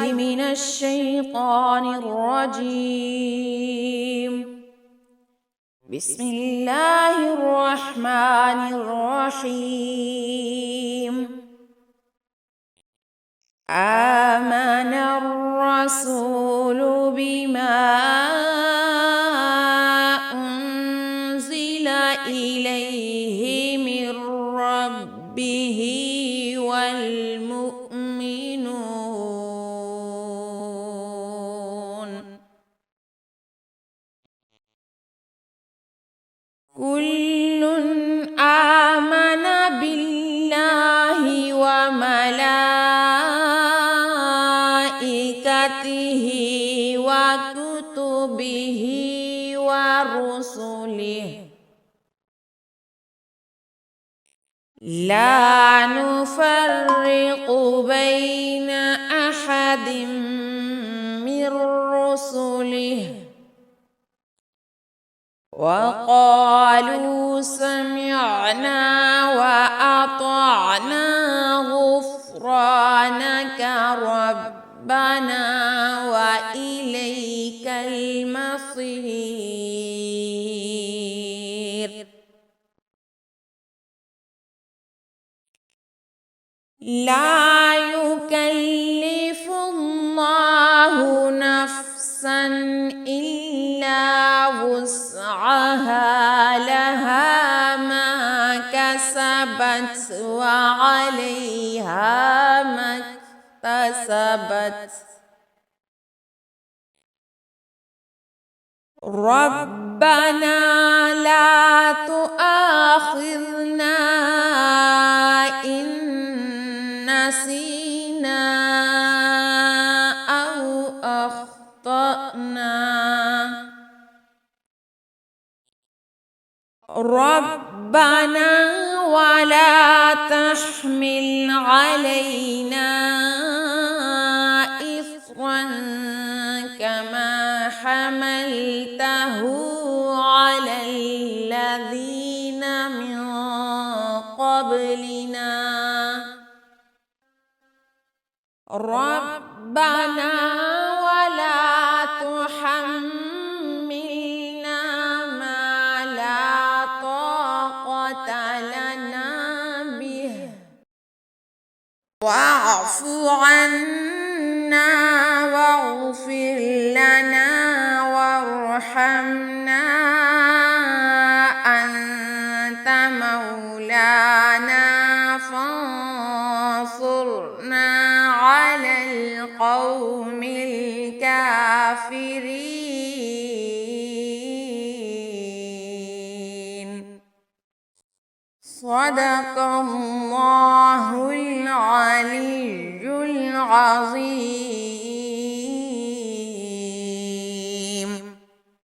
من الشيطان الرجيم. بسم الله الرحمن الرحيم. آمن الرسول بما أنزل إليه من ربه والمؤمنون كل آمن بالله وملائكته وكتبه ورسله لا نفرق بين أحد من رسله وقالوا سمعنا وأطعنا غفرانك ربنا وإليك المصير. لا يكلف الله نفسا إلا وسعها لها ما كسبت وعليها ما اكتسبت. ربنا لا تؤاخذنا إن نسينا أو أخطأنا. ربنا ولا تحمل علينا إصرا كما حملته على الذين من قبلنا. ربنا ولا تحملنا ما لا طاقة لنا به واعف عنا واغفر لنا وارحمنا أنت مولانا فانصرنا على القوم الكافرين. صدق الله العلي العظيم.